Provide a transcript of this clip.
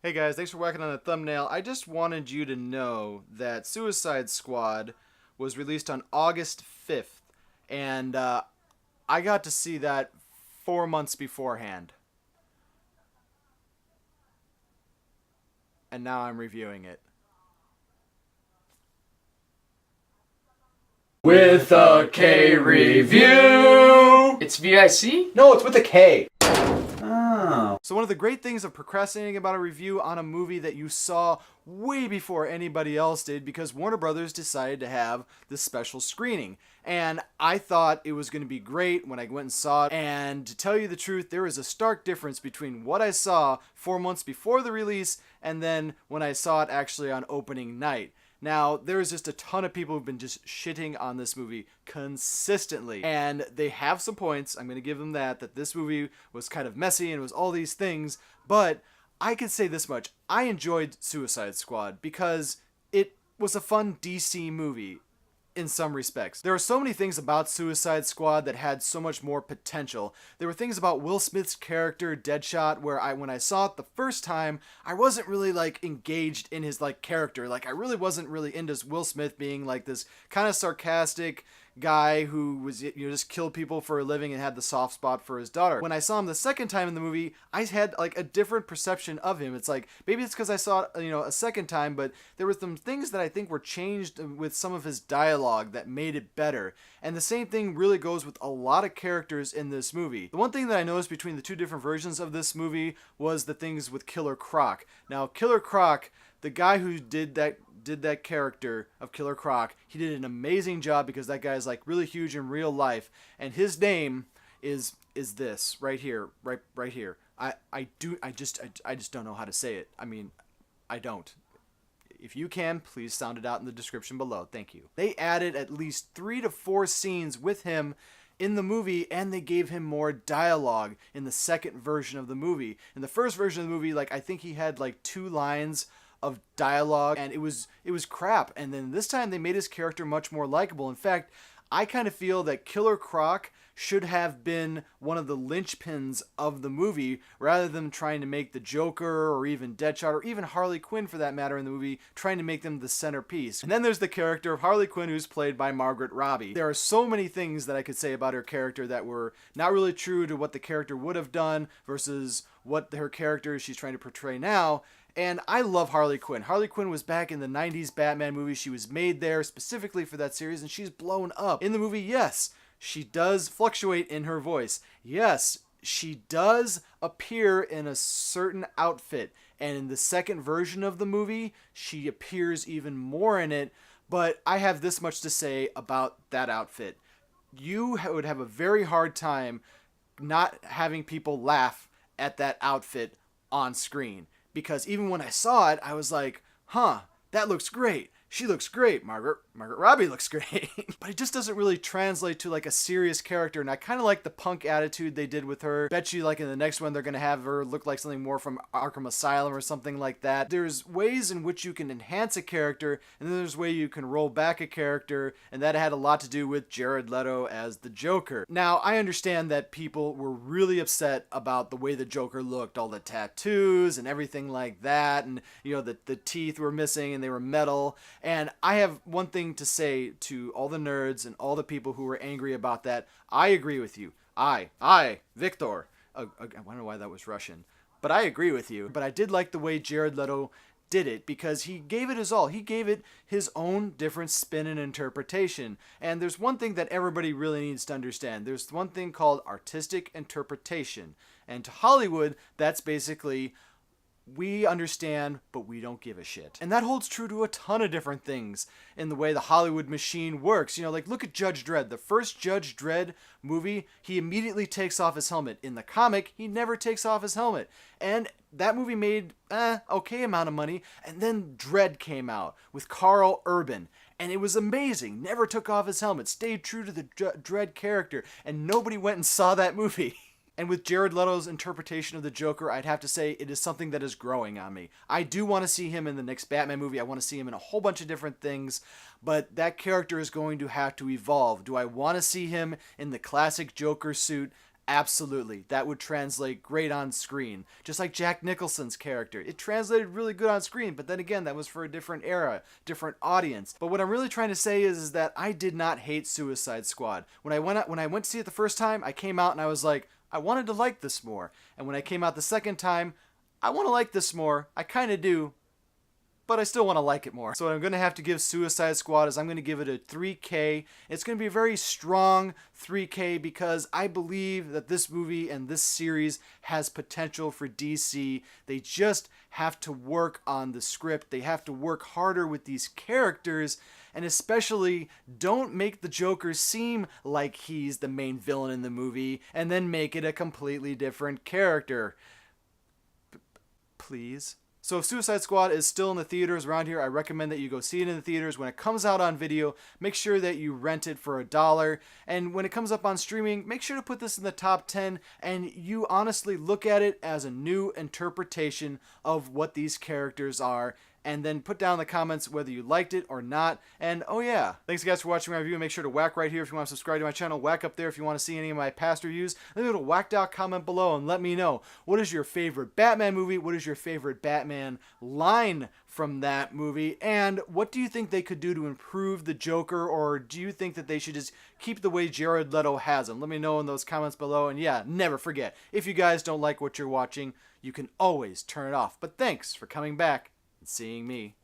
Hey guys, thanks for working on the thumbnail. I just wanted you to know that Suicide Squad was released on August 5th, and I got to see that 4 months beforehand. And now I'm reviewing it. With a K review. It's VIC? No, it's with a K. Oh. So one of the great things of procrastinating about a review on a movie that you saw way before anybody else did, because Warner Brothers decided to have this special screening. And I thought it was going to be great when I went and saw it. And to tell you the truth, there is a stark difference between what I saw 4 months before the release and then when I saw it actually on opening night. Now, there's just a ton of people who've been just shitting on this movie consistently. And they have some points. I'm going to give them that this movie was kind of messy and it was all these things. But I can say this much. I enjoyed Suicide Squad because it was a fun DC movie in some respects. There are so many things about Suicide Squad that had so much more potential. There were things about Will Smith's character, Deadshot, where when I saw it the first time, I wasn't really engaged in his character. I really wasn't really into Will Smith being this kind of sarcastic guy who was just killed people for a living and had the soft spot for his daughter. When I saw him the second time in the movie, I had a different perception of him. It's maybe it's because I saw it a second time, but there were some things that I think were changed with some of his dialogue that made it better. And the same thing really goes with a lot of characters in this movie. The one thing that I noticed between the two different versions of this movie was the things with Killer Croc. Now, Killer Croc, the guy who did that character of Killer Croc, he did an amazing job because that guy is really huge in real life, and his name is this right here, right here. I just don't know how to say it. I mean, I don't. If you can, please sound it out in the description below. Thank you. They added at least 3 to 4 scenes with him in the movie, and they gave him more dialogue in the second version of the movie. In the first version of the movie, I think he had 2 lines of dialogue, and it was crap. And then this time they made his character much more likable. In fact, I kind of feel that Killer Croc should have been one of the linchpins of the movie, rather than trying to make the Joker or even Deadshot or even Harley Quinn for that matter in the movie, trying to make them the centerpiece. And then there's the character of Harley Quinn, who's played by Margaret Robbie. There are so many things that I could say about her character that were not really true to what the character would have done versus what her character she's trying to portray now. And I love Harley Quinn. Harley Quinn was back in the 90s Batman movie. She was made there specifically for that series, and she's blown up. In the movie, yes, she does fluctuate in her voice. Yes, she does appear in a certain outfit. And in the second version of the movie, she appears even more in it. But I have this much to say about that outfit. You would have a very hard time not having people laugh at that outfit on screen. Because even when I saw it, I was like, huh, that looks great. She looks great. Margaret Robbie looks great. But it just doesn't really translate to a serious character. And I kind of like the punk attitude they did with her. Bet you in the next one they're going to have her look like something more from Arkham Asylum or something like that. There's ways in which you can enhance a character, and then there's ways you can roll back a character. And that had a lot to do with Jared Leto as the Joker. Now, I understand that people were really upset about the way the Joker looked. All the tattoos and everything like that. And, the teeth were missing and they were metal. And I have one thing to say to all the nerds and all the people who were angry about that. I agree with you. Victor. I don't know why that was Russian. But I agree with you. But I did like the way Jared Leto did it because he gave it his all. He gave it his own different spin and interpretation. And there's one thing that everybody really needs to understand. There's one thing called artistic interpretation. And to Hollywood, that's basically, we understand, but we don't give a shit. And that holds true to a ton of different things in the way the Hollywood machine works. Look at Judge Dredd. The first Judge Dredd movie, he immediately takes off his helmet. In the comic, he never takes off his helmet. And that movie made okay amount of money. And then Dredd came out with Carl Urban. And it was amazing. Never took off his helmet. Stayed true to the Dredd character. And nobody went and saw that movie. And with Jared Leto's interpretation of the Joker, I'd have to say it is something that is growing on me. I do want to see him in the next Batman movie. I want to see him in a whole bunch of different things. But that character is going to have to evolve. Do I want to see him in the classic Joker suit? Absolutely. That would translate great on screen. Just like Jack Nicholson's character. It translated really good on screen, but then again, that was for a different era, different audience. But what I'm really trying to say is that I did not hate Suicide Squad. When I went to see it the first time, I came out and I was like, I wanted to like this more. And when I came out the second time, I want to like this more. I kind of do, but I still want to like it more. So what I'm going to have to give Suicide Squad is I'm going to give it a 3K. It's going to be a very strong 3K because I believe that this movie and this series has potential for DC. They just have to work on the script. They have to work harder with these characters, and especially don't make the Joker seem like he's the main villain in the movie and then make it a completely different character. Please. So if Suicide Squad is still in the theaters around here, I recommend that you go see it in the theaters. When it comes out on video, make sure that you rent it for $1. And when it comes up on streaming, make sure to put this in the top 10 and you honestly look at it as a new interpretation of what these characters are. And then put down in the comments whether you liked it or not. And oh yeah, thanks guys for watching my review. Make sure to whack right here if you want to subscribe to my channel. Whack up there if you want to see any of my past reviews. Leave a little whacked out comment below and let me know, what is your favorite Batman movie? What is your favorite Batman line from that movie? And what do you think they could do to improve the Joker? Or do you think that they should just keep the way Jared Leto has him? Let me know in those comments below. And yeah, never forget, if you guys don't like what you're watching, you can always turn it off. But thanks for coming back. Seeing me.